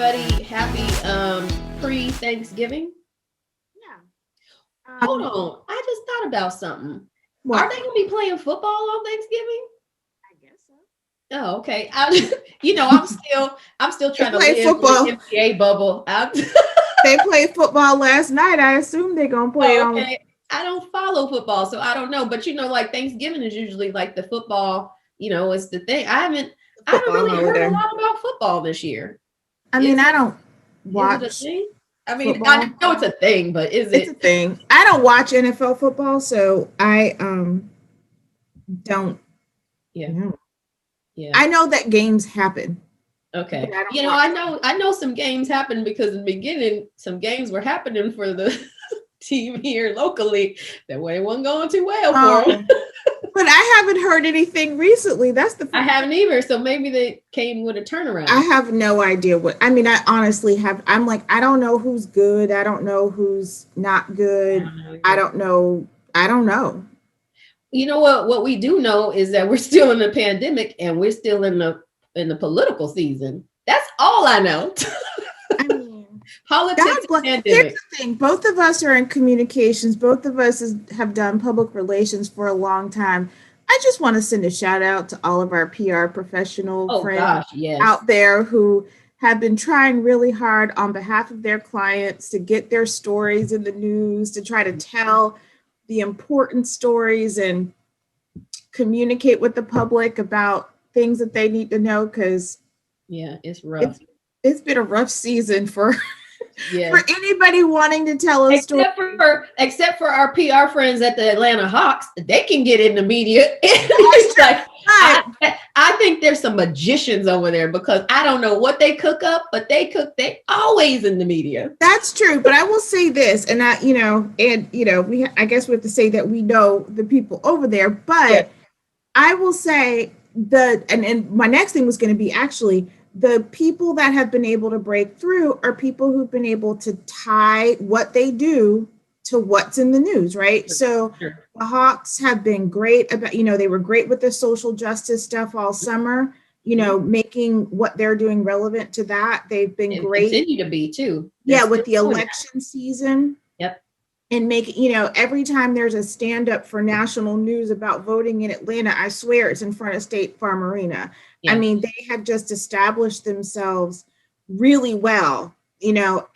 everybody. Happy pre-Thanksgiving. Yeah. Hold on. I just thought about something. What? Are they gonna be playing football on Thanksgiving? I guess so. Oh, okay. I'm still They trying to play live in football. the NBA bubble. They played football last night. I assume they're gonna play it Oh, on. okay. I don't follow football, so I don't know. But like Thanksgiving is usually like the football, it's the thing. I haven't Football really heard a holiday. lot about football this year. I mean, Is I it don't is it a watch thing? I mean, I football. know it's a thing, but is It's a it? thing. I don't watch NFL football, so I don't Yeah, know. yeah. I know that games happen, but Okay. I don't You know, watch I them. know I know some games happened because in the beginning some games were happening for the team here locally that way it wasn't going too well for them. Oh, but I haven't heard anything recently. That's the. I haven't either, so maybe they came with a I turnaround. have no idea what. I mean, I honestly have. I'm like, I don't know who's good. I don't know who's not I good. don't know I either. don't know. I don't know. You know what we do know is that we're still in the pandemic and we're still in the political season. That's all I know. I mean, God Politics bless. and Here's pandemic. the thing: both of us are in communications. Both of us have done public relations for a long time. I just want to send a shout out to all of our PR professional Oh friends gosh, yes. out there who have been trying really hard on behalf of their clients to get their stories in the news, to try to tell the important stories and communicate with the public about things that they need to know because Yeah, it's rough. it's it's been a rough season for for Yes. anybody wanting to tell a story. Except for our PR friends at the Atlanta Hawks, they can get in the media. That's It's true. like But I think there's some magicians over there because I don't know what they cook up, but they always in the media. that's true. But I will say this, and we I guess we have to say that we know the people over there. Yeah. But I will say and my next thing was going to be actually the people that have been able to break through are people who've been able to tie what they do to what's in the news, right? Sure. So Sure. the Hawks have been great about, they were great with the social justice stuff all summer, Mhm. making what they're doing relevant to that. They've been And great, continue to be too. They're yeah, still with the doing that. election season Yep. and make every time there's a stand up for national news about voting in Atlanta, I swear it's in front of State Farm Arena. I Yeah. mean, they have just established themselves really well,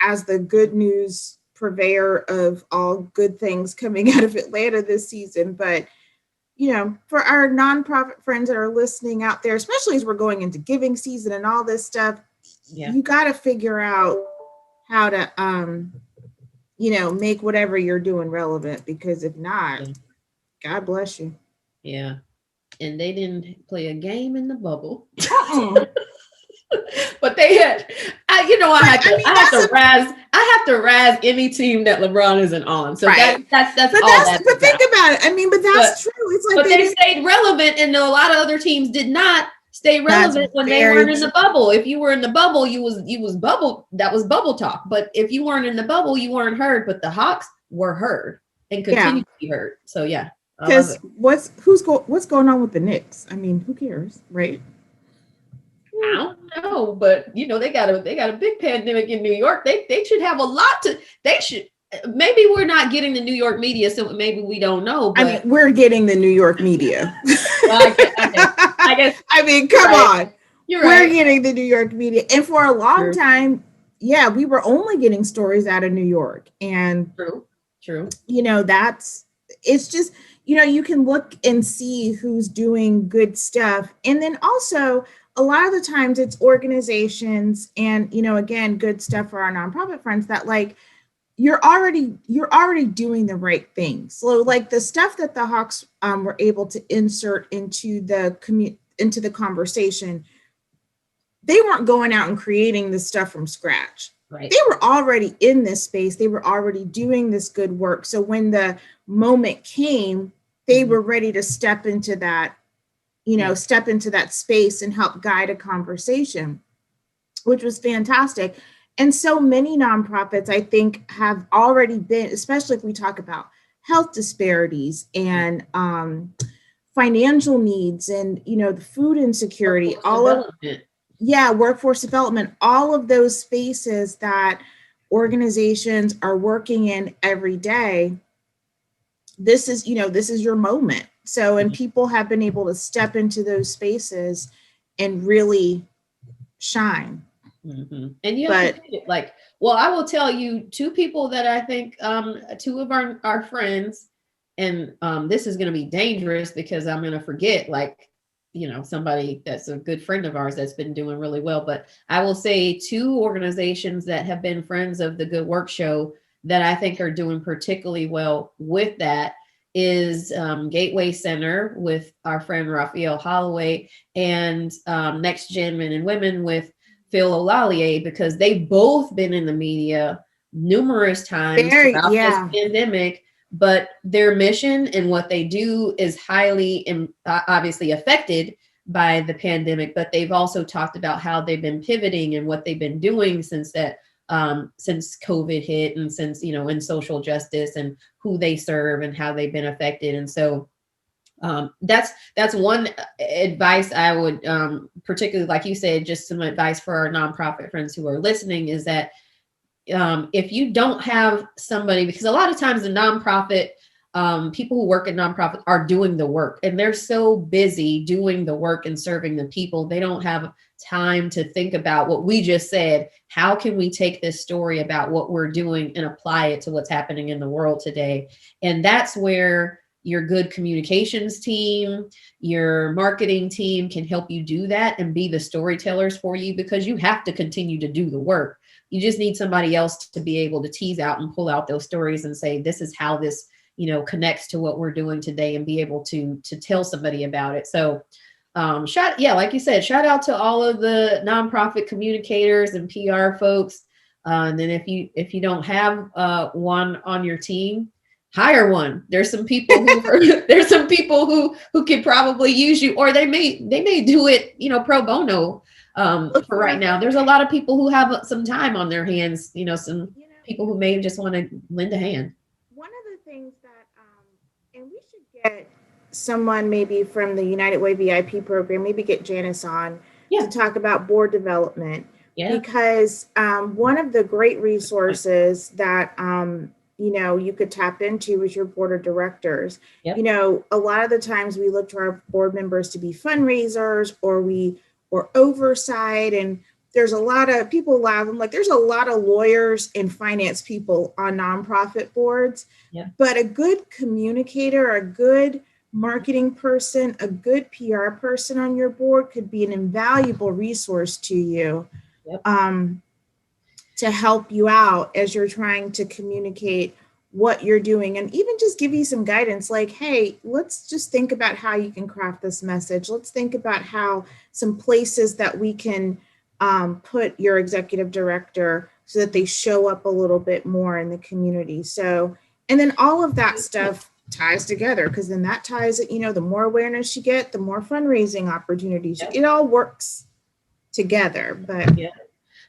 as the good news purveyor of all good things coming out of Atlanta this season. But for our nonprofit friends that are listening out there, especially as we're going into giving season and all this stuff, Yeah. you got to figure out how to make whatever you're doing relevant, because if not, Yeah. God bless you. Yeah. And they didn't play a game in the bubble. Uh-uh. But they had, I But had I to, mean, I have to razz, I have to razz any team that LeBron isn't on. So right. that's But all that's but think about. about it. I mean, but But that's true. It's like but they they didn't. stayed relevant, and a lot of other teams did not stay That's relevant when they very weren't in true. the bubble. If you were in the bubble, you was bubble. That was bubble talk. But if you weren't in the bubble, you weren't heard. But the Hawks were heard and Yeah. continue to be heard. So yeah, I love Because it. what's going on with the Knicks? I mean, who cares, right? I don't know, but they got a big pandemic in New York. They should have a lot to. They should. Maybe we're not getting the New York media, so maybe we don't know. I mean, But we're getting the New York media. well, I guess I mean, you're come right. on. You're We're right. getting the New York media. And for a long True. time, yeah, we were only getting stories out of New York. And, True. True. that's, it's just, you can look and see who's doing good stuff. And then also, a lot of the times it's organizations and, again, good stuff for our nonprofit friends that like, you're already doing the right things. So like the stuff that the Hawks were able to insert into the conversation, they weren't going out and creating this stuff from scratch. Right. They were already in this space. They were already doing this good work. So when the moment came, they Mhm. were ready to step into that, Yeah. step into that space and help guide a conversation, which was fantastic. And so many nonprofits, I think, have already been, especially if we talk about health disparities Yeah. and financial needs and, the food insecurity, Workforce all of development. Yeah, workforce development, all of those spaces that organizations are working in every day. This is, this is your moment. So, and people have been able to step into those spaces and really shine. Mm-hmm. And you have But to do it. Like, well, I will tell you two people that I think, two of our friends, and this is going to be dangerous because I'm going to forget, like, somebody that's a good friend of ours that's been doing really well. But I will say two organizations that have been friends of the Good Work Show that I think are doing particularly well with that is Gateway Center with our friend Raphael Holloway, and Next Gen Men and Women with Phil Olaleye, because they've both been in the media numerous times throughout this yeah, pandemic, but their mission and what they do is highly obviously affected by the pandemic, but they've also talked about how they've been pivoting and what they've been doing since since COVID hit, and since, in social justice, and who they serve and how they've been affected. And so that's one advice I would, particularly, like you said, just some advice for our nonprofit friends who are listening, is that if you don't have somebody, because a lot of times the nonprofit, people who work at nonprofit are doing the work, and they're so busy doing the work and serving the people, they don't have time to think about what we just said. How can we take this story about what we're doing and apply it to what's happening in the world today? And that's where your good communications team, your marketing team can help you do that and be the storytellers for you, because you have to continue to do the work. You just need somebody else to be able to tease out and pull out those stories and say, this is how this, connects to what we're doing today, and be able to tell somebody about it. So like you said, shout out to all of the nonprofit communicators and PR folks. And then if you don't have one on your team, hire one. There's some people who could probably use you, or they may do it, pro bono. For right now, there's a lot of people who have some time on their hands, some people who may just want to lend a hand. One of the things that, and we should get someone maybe from the United Way VIP program, maybe get Janice on to talk about board development. Yeah. Because one of the great resources that, you could tap into is your board of directors. Yep. A lot of the times we look to our board members to be fundraisers or oversight. And there's a lot of people laugh. I'm like, there's a lot of lawyers and finance people on nonprofit boards, but a good communicator, a good marketing person, a good PR person on your board could be an invaluable resource to you, to help you out as you're trying to communicate what you're doing, and even just give you some guidance like, hey, let's just think about how you can craft this message. Let's think about how some places that we can put your executive director so that they show up a little bit more in the community. So, and then all of that stuff ties together, because then that ties it, the more awareness you get, the more fundraising opportunities, it all works together. But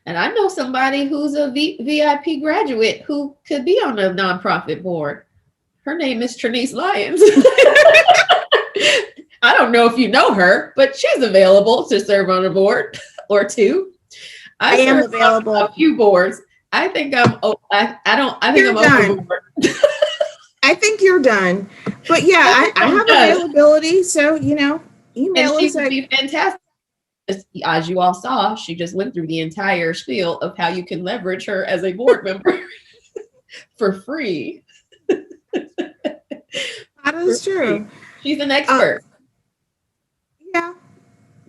and I know somebody who's a VIP graduate who could be on a nonprofit board. Her name is Trinice Lyons. I don't know if you know her, but she's available to serve on a board or two. I am available on a few boards. I think I'm. I think I'm overboard. I think you're done. But I have availability. So email us. She would be fantastic. As you all saw, she just went through the entire spiel of how you can leverage her as a board member for free. That is true. She's an expert.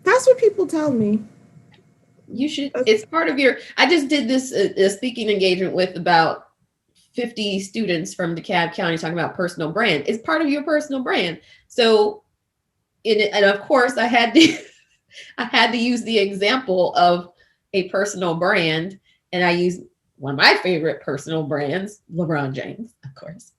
That's what people tell me. You should. It's part of your. I just did this speaking engagement with about 50 students from DeKalb County talking about personal brand. It's part of your personal brand. So, and of course, I had to use the example of a personal brand, and I used one of my favorite personal brands, LeBron James, of course.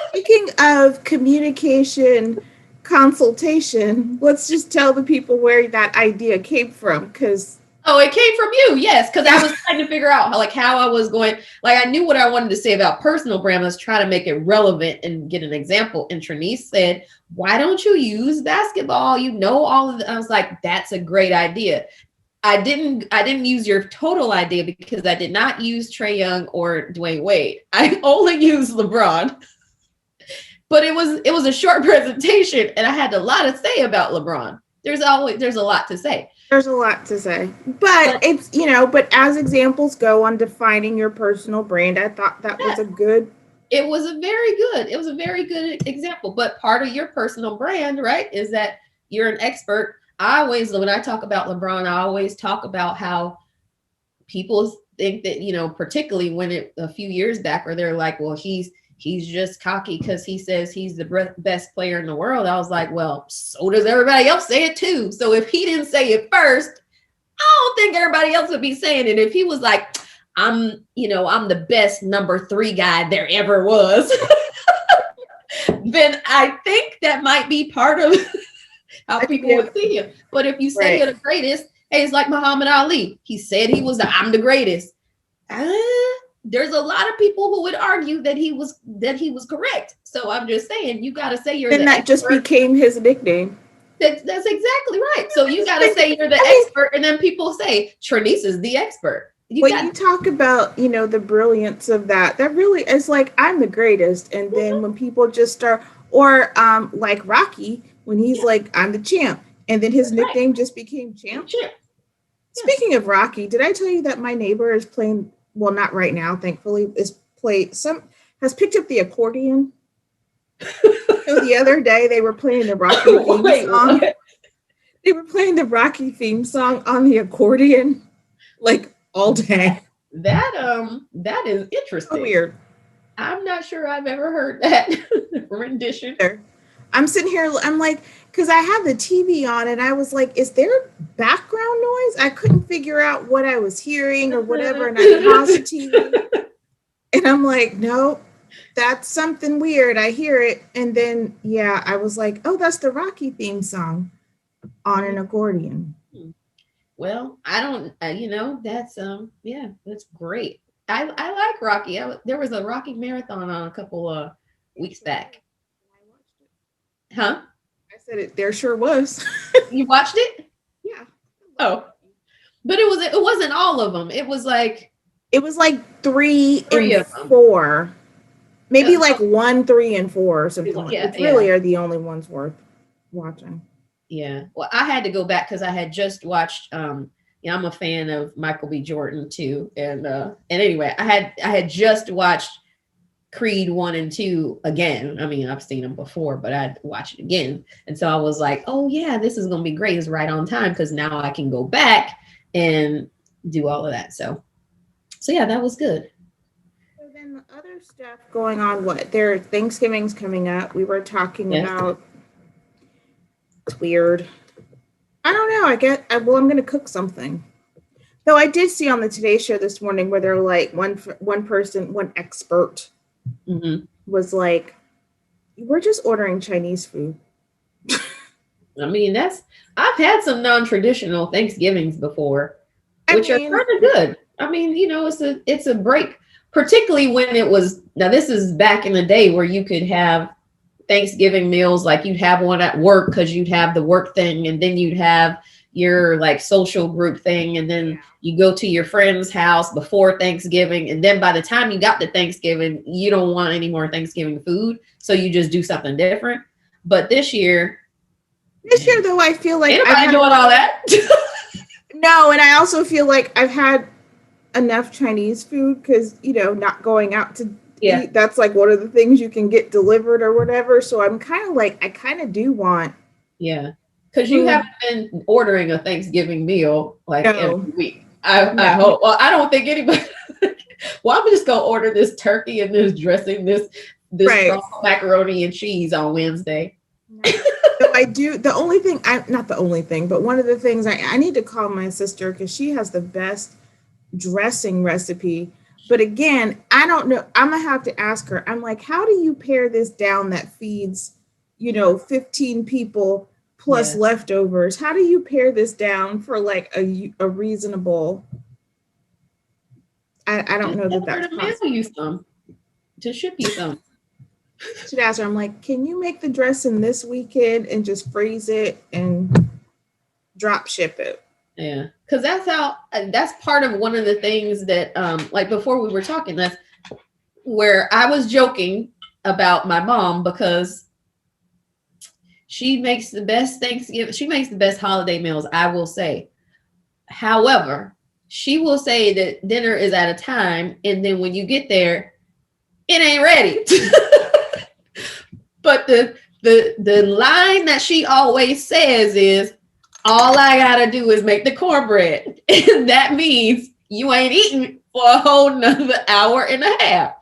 Speaking of communication consultation, let's just tell the people where that idea came from, because it came from you. Yes. Because I was trying to figure out how I was going, I knew what I wanted to say about personal brand. Let's try to make it relevant and get an example. And Trinice said, why don't you use basketball? All of it. I was like, that's a great idea. I didn't use your total idea because I did not use Trae Young or Dwayne Wade. I only used LeBron. But it was a short presentation and I had a lot to say about LeBron. There's a lot to say. There's a lot to say. But it's, but as examples go on defining your personal brand, I thought that was a good. It was a very good example. But part of your personal brand, right, is that you're an expert. When I talk about LeBron, I always talk about how people think that, particularly when a few years back where they're like, well, he's just cocky because he says he's the best player in the world. I was like, well, so does everybody else say it too. So if he didn't say it first, I don't think everybody else would be saying it. If he was like, I'm the best number 3 guy there ever was, then I think that might be part of how people would see him. But if you say you're the greatest, hey, it's like Muhammad Ali. He said I'm the greatest. There's a lot of people who would argue that he was correct. So I'm just saying, you got to say you're the expert. And that just became his nickname. That's exactly right. So you got to say you're the expert, and then people say Trinice is the expert. You talk about, the brilliance of that really is like, I'm the greatest. And then when people just start, or like Rocky, when he's like, I'm the champ. And then his nickname just became champ. Speaking of Rocky, did I tell you that my neighbor is playing, well, not right now, thankfully, has picked up the accordion. So the other day they were playing the Rocky theme song. What? They were playing the Rocky theme song on the accordion, like all day. That is interesting. So weird. I'm not sure I've ever heard that rendition. I'm sitting here, I'm like, because I had the TV on and I was like, is there background noise? I couldn't figure out what I was hearing or whatever. And I paused the TV and I'm like, no, that's something weird. I hear it. And then, I was like, oh, that's the Rocky theme song on an accordion. Well, I don't, that's, that's great. I like Rocky. There was a Rocky marathon on a couple of weeks back. Huh? I said it. There sure was. You watched it? Yeah. Oh, but it wasn't all of them. It was like 3 and 4, maybe like 1, 3, and 4 or something. Which really are the only ones worth watching. Yeah. Well, I had to go back because I had just watched. I'm a fan of Michael B. Jordan too, and anyway, I had just watched Creed 1 and 2 again. I mean, I've seen them before, but I'd watch it again. And so I was like, oh yeah, this is going to be great. It's right on time because now I can go back and do all of that. So yeah, that was good. So then the other stuff going on, Thanksgiving's coming up. We were talking about, it's weird. I don't know. I'm going to cook something. Though I did see on the Today Show this morning where they're like one person, one expert was like, we're just ordering Chinese food. I mean, I've had some non-traditional Thanksgivings before, which are kind of good. I mean, it's a break, particularly when it was, now this is back in the day where you could have Thanksgiving meals, like you'd have one at work because you'd have the work thing, and then you'd have your like social group thing, and then you go to your friend's house before Thanksgiving, and then by the time you got to Thanksgiving, you don't want any more Thanksgiving food, so you just do something different. But this year though, I feel like I'm doing all that. No, and I also feel like I've had enough Chinese food because not going out to eat, that's like one of the things you can get delivered or whatever. So I'm kind of like, I kind of do want. Yeah. Because you haven't been ordering a Thanksgiving meal like every week. I hope. Well, I don't think anybody. Well, I'm just gonna order this turkey and this dressing, this macaroni and cheese on Wednesday. So I do. The only thing, not the only thing, but one of the things I need to call my sister because she has the best dressing recipe. But again, I don't know. I'm gonna have to ask her. I'm like, how do you pare this down that feeds, 15 people? Plus leftovers. How do you pare this down for like a reasonable? I don't know that that's possible. Mail you some. To ship you some. Should ask her. I'm like, can you make the dressing this weekend and just freeze it and drop ship it? Yeah, because that's part of one of the things that like before we were talking, that's where I was joking about my mom because she makes the best Thanksgiving, she makes the best holiday meals, I will say. However, she will say that dinner is at a time, and then when you get there, it ain't ready. But the line that she always says is, all I gotta do is make the cornbread. And that means you ain't eating for a whole nother hour and a half.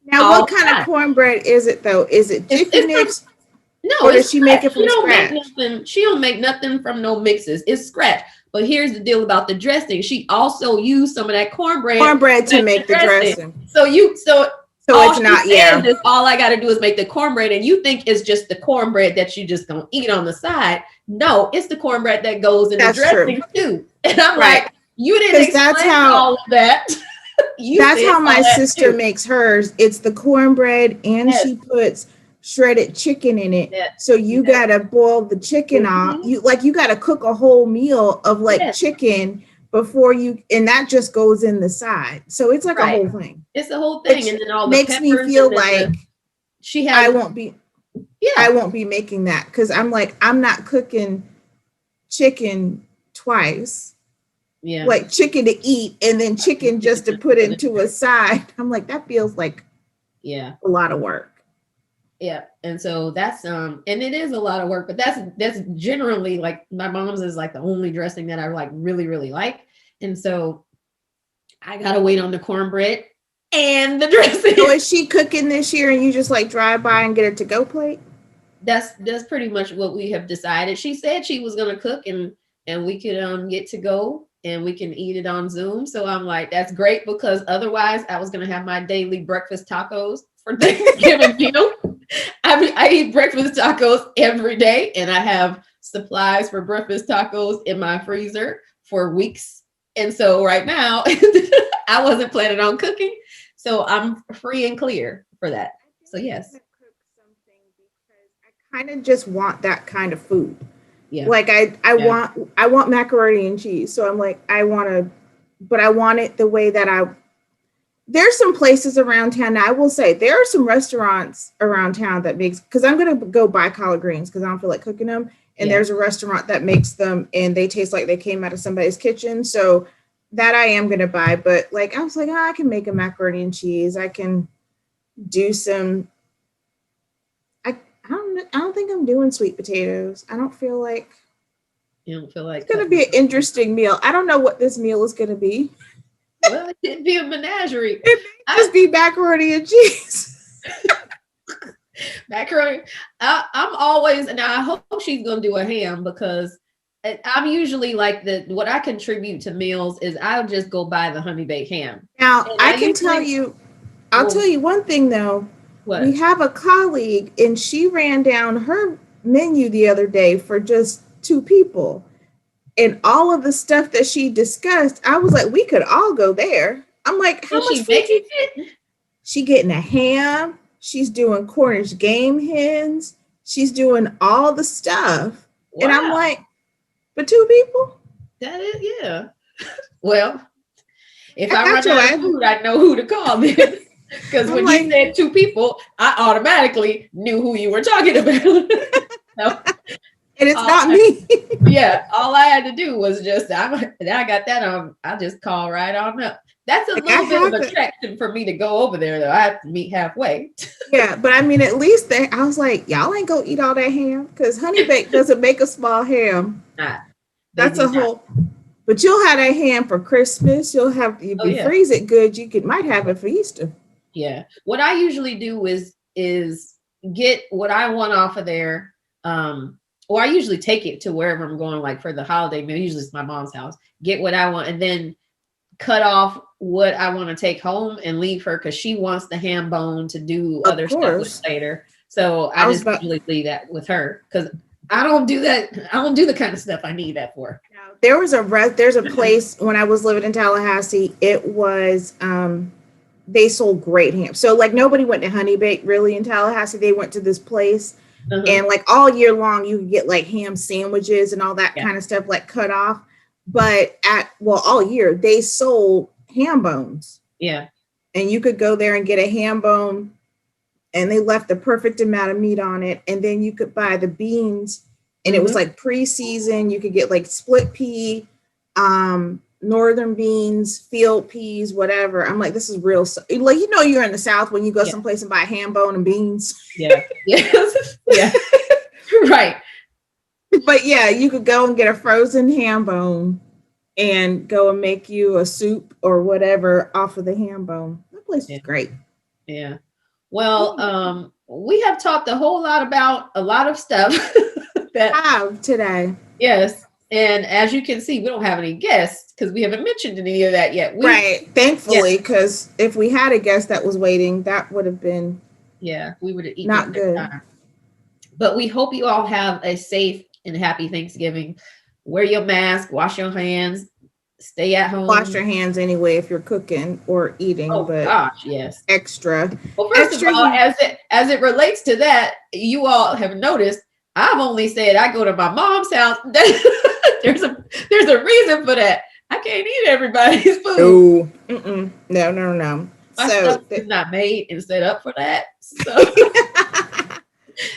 Now, All what kind the of time. cornbread is it though? Is it chicken mix, No, or it's does she make it scratch. She from don't make scratch? nothing. She don't make nothing from no mixes. It's scratch. But here's the deal about the dressing. She also used some of that cornbread Cornbread to to make make the the dressing. dressing. So So all it's she not, says yeah. is all I got to do is make the cornbread, and you think it's just the cornbread that you just gonna eat on the side. No, it's the cornbread that goes in the That's true. dressing too. And I'm Right. like, you didn't 'Cause that's explain how- all of that. You That's said how all my that sister too. makes hers. It's the cornbread, and Yes. she puts shredded chicken in it. Yes. So you Yes. gotta boil the chicken off. You gotta cook a whole meal of like Yes. chicken before you, and that just goes in the side. So it's like a Right. whole thing. It's the whole thing, Which and then all the makes me peppers, feel and then like she I has won't be yeah. making that, because I'm like, I'm not cooking chicken twice. Yeah. Like chicken to eat and then chicken just to put into a side. I'm like, that feels like Yeah. a lot of work. Yeah. And so that's and it is a lot of work, but that's generally like my mom's is like the only dressing that I like really, really like. And so I gotta wait on the cornbread and the dressing. So is she cooking this year and you just like drive by and get a to-go plate? That's pretty much what we have decided. She said she was gonna cook, and we could get to go and we can eat it on Zoom. So I'm like, that's great, because otherwise I was gonna have my daily breakfast tacos for Thanksgiving meal. I eat breakfast tacos every day, and I have supplies for breakfast tacos in my freezer for weeks. And so right now, I wasn't planning on cooking, so I'm free and clear for that. So yes, I kind of just want that kind of food. yeah, Like I yeah. want macaroni and cheese. So I'm like, but I want it the way that there's some places around town. Now, I will say there are some restaurants around town that makes, because I'm gonna go buy collard greens because I don't feel like cooking them. And Yeah. there's a restaurant that makes them and they taste like they came out of somebody's kitchen. So that I am gonna buy. But like I was like, I can make a macaroni and cheese. I can do some. I don't think I'm doing sweet potatoes. I don't feel like You don't feel like it's gonna be an interesting meal. I don't know what this meal is gonna be. Well, it could be a menagerie. It may just be macaroni and cheese. Macaroni. I'm always, and I hope she's gonna do a ham, because I'm usually like what I contribute to meals is I'll just go buy the honey baked ham. Now And I can tell you, I'll tell you one thing though. What? We have a colleague and she ran down her menu the other day for just 2 people. And all of the stuff that she discussed, I was like, we could all go there. I'm like, how much she food making it? She getting a ham. She's doing Cornish game hens. She's doing all the stuff. Wow. And I'm like, for 2 people? That is, yeah. Well, if I got run out you. of food, I know who to call then. Because when you said 2 people, I automatically knew who you were talking about. So, and it's not me. Yeah, all I had to do was just, I got that on, I just call right on up. That's a little bit of attraction for me to go over there, though. I have to meet halfway. Yeah, but I mean, at least I was like, y'all ain't go eat all that ham, because Honey Baked doesn't make a small ham. That's a whole. But you'll have that ham for Christmas. You'll have, if you freeze it good, might have it for Easter. Yeah. What I usually do is get what I want off of there. Or I usually take it to wherever I'm going, like for the holiday meal. Usually it's my mom's house. Get what I want, and then cut off what I want to take home and leave her, because she wants the ham bone to do other stuff with later. So I just usually leave that with her, because I don't do that. I don't do the kind of stuff I need that for. There's a place when I was living in Tallahassee. It was they sold great ham. So like nobody went to Honey Baked really in Tallahassee. They went to this place. And like all year long, you could get like ham sandwiches and all that kind of stuff, like cut off. but all year they sold ham bones. Yeah. And you could go there and get a ham bone, and they left the perfect amount of meat on it. And then you could buy the beans, and it was like pre-season. You could get like split pea, northern beans, field peas, whatever. I'm like, this is real. Like, you're in the South when you go someplace and buy a ham bone and beans. Yeah. Yes. Yeah. Right. But yeah, you could go and get a frozen ham bone and go and make you a soup or whatever off of the ham bone. That place is great. Yeah. Well, we have talked a whole lot about a lot of stuff that today. Yes. And as you can see, we don't have any guests because we haven't mentioned any of that yet. Right. Thankfully, because if we had a guest that was waiting, that would have been we would have eaten not good. Time. But we hope you all have a safe and happy Thanksgiving. Wear your mask, wash your hands, stay at home. Wash your hands anyway if you're cooking or eating. Oh, but gosh, yes. Extra. Well, first of all, as it relates to that, you all have noticed I've only said I go to my mom's house. There's a reason for that. I can't eat everybody's food. No. My stuff is not made and set up for that.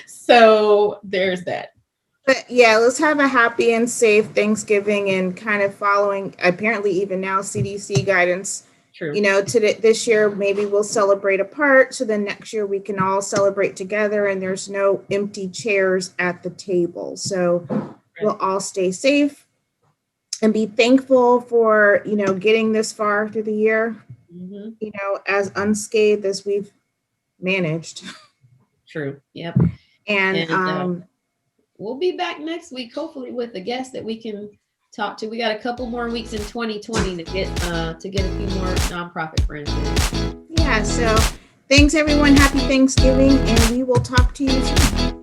So there's that. But yeah, let's have a happy and safe Thanksgiving and kind of following, apparently even now, CDC guidance. True. This year, maybe we'll celebrate apart. So then next year we can all celebrate together and there's no empty chairs at the table. So we'll all stay safe and be thankful for, getting this far through the year, as unscathed as we've managed. True. Yep. And we'll be back next week, hopefully with a guest that we can talk to. We got a couple more weeks in 2020 to get a few more nonprofit friends in. Yeah, so thanks everyone. Happy Thanksgiving, and we will talk to you soon.